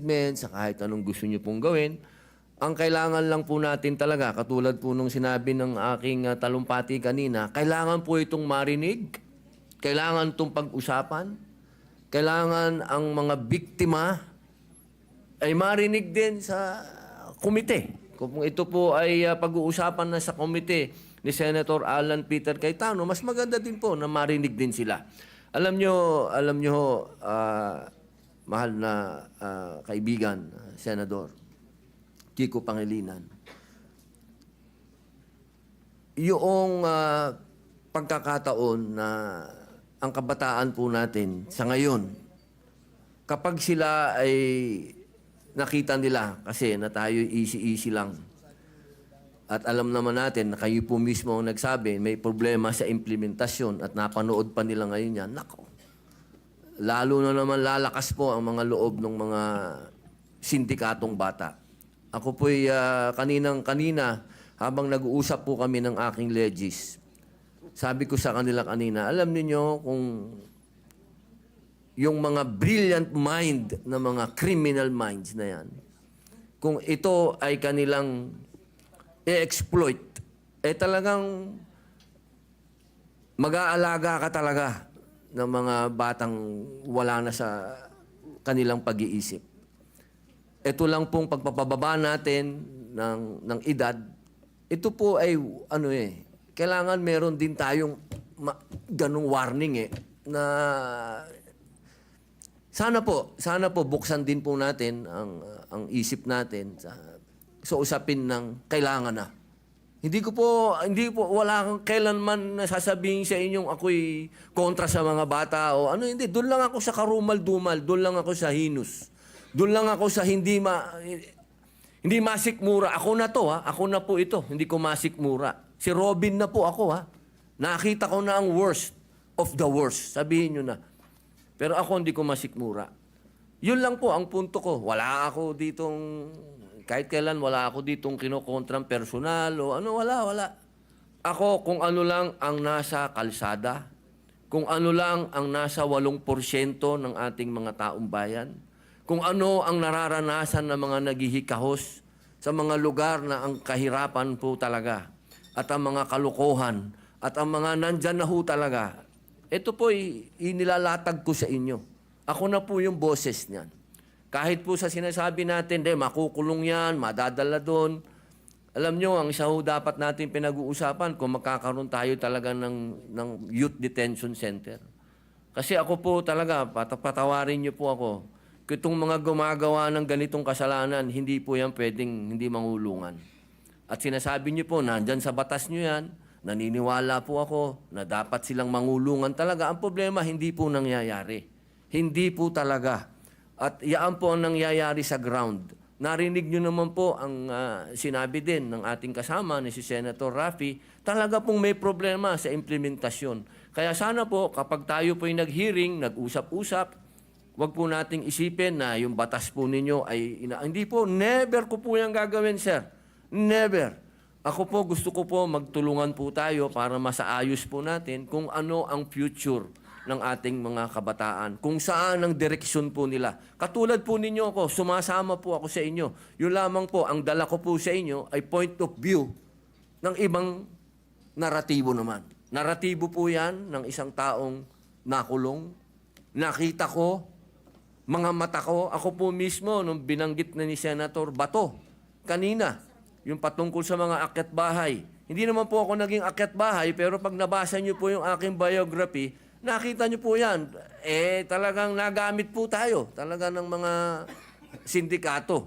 amendment, sa kahit anong gusto nyo pong gawin. Ang kailangan lang po natin talaga, katulad po nung sinabi ng aking talumpati kanina, kailangan po itong marinig, kailangan itong pag-usapan, kailangan ang mga biktima ay marinig din sa komite. Kung ito po ay pag-uusapan na sa komite ni Senator Alan Peter Cayetano, mas maganda din po na marinig din sila. Alam nyo, mahal na kaibigan, Senador Kiko Pangilinan, yung pagkakataon na ang kabataan po natin sa ngayon, kapag sila ay nakita nila kasi na tayo easy-easy lang, at alam naman natin na kayo po mismo ang nagsabi, may problema sa implementasyon at napanood pa nila ngayon yan, nako, lalo na naman lalakas po ang mga loob ng mga sindikatong bata. Ako po'y kanina, habang nag-uusap po kami ng aking legis, sabi ko sa kanila kanina, alam niyo kung yung mga brilliant mind na mga criminal minds na yan, kung ito ay kanilang i-exploit, talagang mag-aalaga ka talaga ng mga batang wala na sa kanilang pag-iisip. Ito lang pong pagpapababa natin ng edad, ito po ay kailangan meron din tayong ganung warning na sana po buksan din po natin ang isip natin sa usapin ng kailangan na. Hindi po wala kang kailanman nasasabihin sa inyong ako'y kontra sa mga bata o hindi. Doon lang ako sa karumal-dumal, doon lang ako sa hinus. Doon lang ako sa hindi masikmura. Ako na to, ako na po ito, hindi ko masikmura. Si Robin na po ako, Nakita ko na ang worst of the worst. Sabihin nyo na. Pero ako hindi ko masikmura. Yun lang po ang punto ko. Wala ako ditong kahit kailan wala ako ditong kinokontrang personal o wala. Ako kung ano lang ang nasa kalsada, kung ano lang ang nasa 8% ng ating mga taong bayan, kung ano ang nararanasan ng mga naghihikahos sa mga lugar na ang kahirapan po talaga at ang mga kalukuhan at ang mga nandyan na ho talaga, ito po inilalatag ko sa inyo. Ako na po yung boses niyan. Kahit po sa sinasabi natin, makukulong yan, madadala doon. Alam nyo, ang isa ho dapat natin pinag-uusapan kung magkakaroon tayo talaga ng youth detention center. Kasi ako po talaga, patawarin nyo po ako, kung itong mga gumagawa ng ganitong kasalanan, hindi po yan pwedeng hindi mangulungan. At sinasabi nyo po, nandyan sa batas nyo yan, naniniwala po ako na dapat silang mangulungan talaga. Ang problema, hindi po nangyayari. Hindi po talaga. At yaan po ang nangyayari sa ground. Narinig nyo naman po ang sinabi din ng ating kasama ni si Senator Raffy, talaga pong may problema sa implementasyon. Kaya sana po kapag tayo po'y nag-hearing, nag-usap-usap, wag po nating isipin na yung batas po ninyo ay hindi po, never ko po yung gagawin, sir. Never. Ako po, gusto ko po magtulungan po tayo para masaayos po natin kung ano ang future ng ating mga kabataan, kung saan ang direksyon po nila. Katulad po ninyo ako, sumasama po ako sa inyo. Yun lamang po, ang dala ko po sa inyo ay point of view ng ibang naratibo naman. Naratibo po yan ng isang taong nakulong. Nakita ko, mga mata ko, ako po mismo, nung binanggit na ni Senator Bato, kanina, yung patungkol sa mga akyat bahay. Hindi naman po ako naging akyat bahay, pero pag nabasa niyo po yung aking biography, nakita niyo po yan, talagang nagamit po tayo, talaga ng mga sindikato,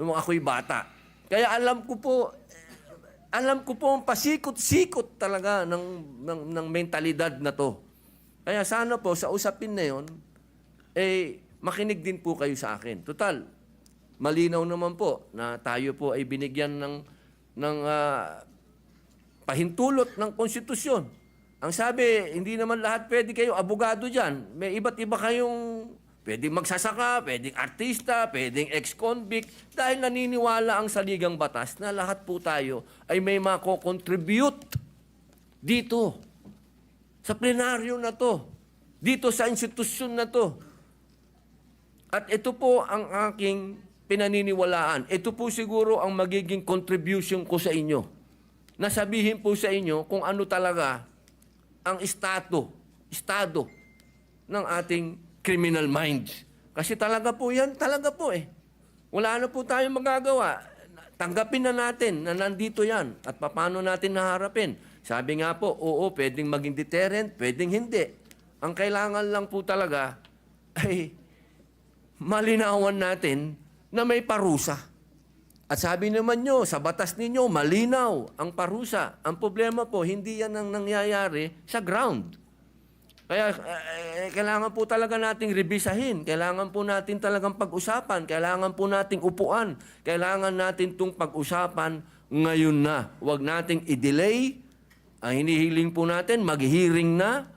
nung ako'y bata. Kaya alam ko po ang pasikot-sikot talaga ng mentalidad na to. Kaya sana po, sa usapin na yon, makinig din po kayo sa akin. Total, malinaw naman po na tayo po ay binigyan ng pahintulot ng konstitusyon. Ang sabi, hindi naman lahat pwede kayo abogado dyan. May iba't iba kayong pwedeng magsasaka, pwedeng artista, pwedeng ex-convict. Dahil naniniwala ang saligang batas na lahat po tayo ay may mako-contribute dito, sa plenaryo na to, dito sa institusyon na to. At ito po ang aking pinaniniwalaan. Ito po siguro ang magiging contribution ko sa inyo. Nasabihin po sa inyo kung ano talaga ang estado ng ating criminal minds. Kasi talaga po yan, talaga po eh. Wala na po tayong magagawa. Tanggapin na natin na nandito yan at paano natin naharapin. Sabi nga po, oo, pwedeng maging deterrent, pwedeng hindi. Ang kailangan lang po talaga ay malinawan natin na may parusa. At sabi naman nyo, sa batas ninyo, malinaw ang parusa. Ang problema po, hindi yan ang nangyayari sa ground. Kaya kailangan po talaga nating rebisahin. Kailangan po natin talagang pag-usapan. Kailangan po nating upuan. Kailangan natin itong pag-usapan ngayon na. Huwag nating i-delay. Ang hinihiling po natin, mag-hearing na.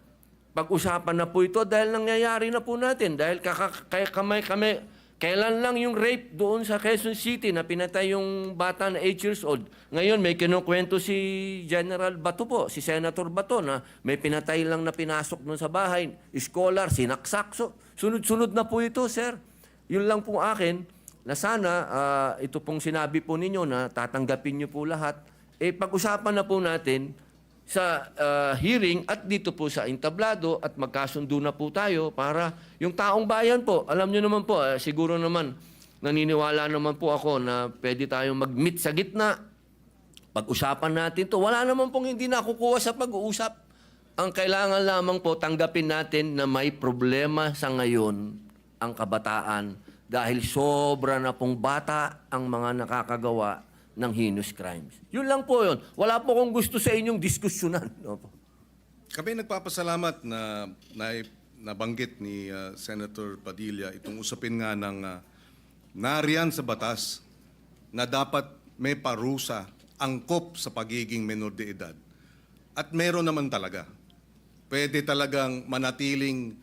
Pag-usapan na po ito dahil nangyayari na po natin. Dahil kailan lang yung rape doon sa Quezon City na pinatay yung bata na 8 years old. Ngayon may kinukwento si General Bato po, si Senator Bato na may pinatay lang na pinasok doon sa bahay. Scholar, sinaksak. So, sunod-sunod na po ito, sir. Yun lang po akin na sana ito pong sinabi po ninyo na tatanggapin niyo po lahat. Pag-usapan na po natin sa hearing at dito po sa entablado at magkasundo na po tayo para yung taong bayan po, alam nyo naman po, siguro naman naniniwala naman po ako na pwede tayong mag-meet sa gitna. Pag-usapan natin to. Wala naman pong hindi nakukuha sa pag-uusap. Ang kailangan lamang po tanggapin natin na may problema sa ngayon ang kabataan dahil sobra na pong bata ang mga nakakagawa ng heinous crimes. Yun lang po yun. Wala po kong gusto sa inyong diskusyonan. Opo. Kami nagpapasalamat na nabanggit ni Senator Padilla itong usapin nga ng nariyan sa batas na dapat may parusa angkop sa pagiging menor de edad. At meron naman talaga. Pwede talagang manatiling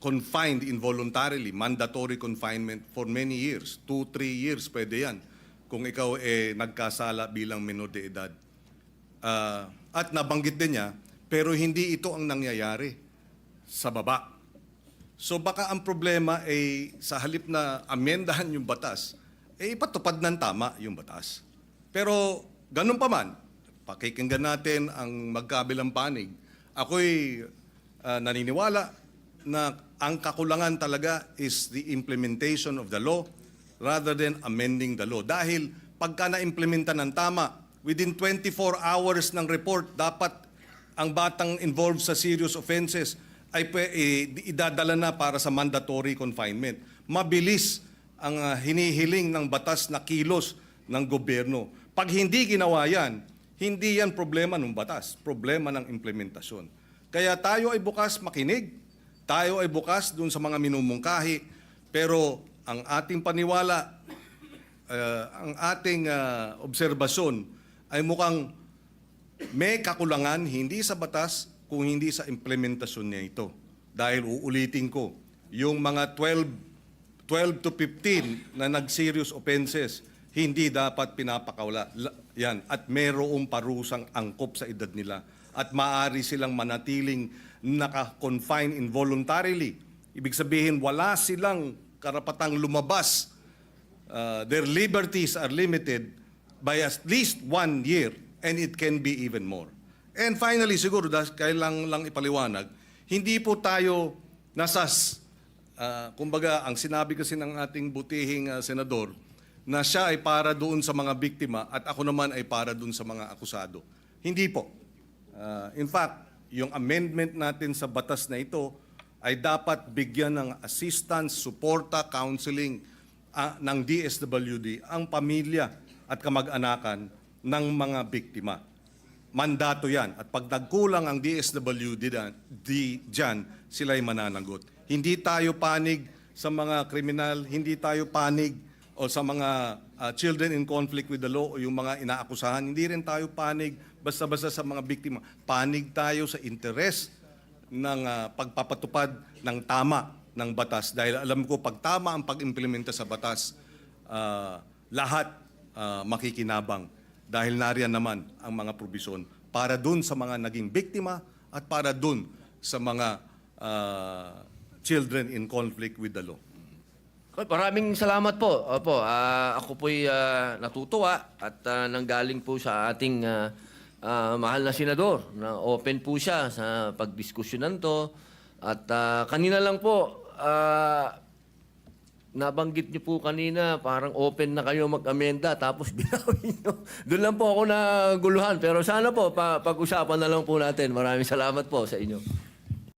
confined involuntarily, mandatory confinement for many years. 2-3 years pwede yan kung ikaw nagkasala bilang menor de edad. At nabanggit din niya, pero hindi ito ang nangyayari sa baba. So baka ang problema ay sa halip na amendahan yung batas, ipatupad ng tama yung batas. Pero ganun pa man, pakikinggan natin ang magkabilang panig. Ako'y naniniwala na ang kakulangan talaga is the implementation of the law rather than amending the law. Dahil pagka na-implementa ng tama, within 24 hours ng report, dapat ang batang involved sa serious offenses ay idadala na para sa mandatory confinement. Mabilis ang hinihiling ng batas na kilos ng gobyerno. Pag hindi ginawa yan, hindi yan problema ng batas, problema ng implementasyon. Kaya tayo ay bukas makinig, tayo ay bukas dun sa mga minumungkahi, pero ang ating paniwala, ang ating obserbasyon ay mukhang may kakulangan hindi sa batas kung hindi sa implementasyon niya ito. Dahil uulitin ko, yung mga 12 to 15 na nag-serious offenses, hindi dapat pinapakawala. Yan. At mayroong parusang angkop sa edad nila. At maaari silang manatiling naka-confine involuntarily. Ibig sabihin, wala silang karapatang lumabas. Their liberties are limited by at least 1 year and it can be even more. And finally, siguro kailangan lang ipaliwanag, hindi po tayo kumbaga, ang sinabi kasi ng ating butihing senador, na siya ay para doon sa mga biktima at ako naman ay para doon sa mga akusado. Hindi po. In fact, yung amendment natin sa batas na ito ay dapat bigyan ng assistance, suporta, counseling ng DSWD ang pamilya at kamag-anakan ng mga biktima. Mandato yan. At pag nagkulang ang DSWD dyan, sila'y mananagot. Hindi tayo panig sa mga kriminal, hindi tayo panig o sa mga children in conflict with the law o yung mga inaakusahan. Hindi rin tayo panig basta-basta sa mga biktima. Panig tayo sa interes ng pagpapatupad ng tama ng batas. Dahil alam ko, pag tama ang pag-implementa sa batas, lahat makikinabang. Dahil nariyan naman ang mga probisyon para dun sa mga naging biktima at para dun sa mga children in conflict with the law. Maraming salamat po. Opo, ako po'y natutuwa at nanggaling po sa ating mahal na senador na open po siya sa pagdiskusyonan to. At kanina lang po, nabanggit niyo po kanina, parang open na kayo mag-amenda tapos binawin niyo. Doon lang po ako naguluhan. Pero sana po, pag-usapan na lang po natin. Maraming salamat po sa inyo.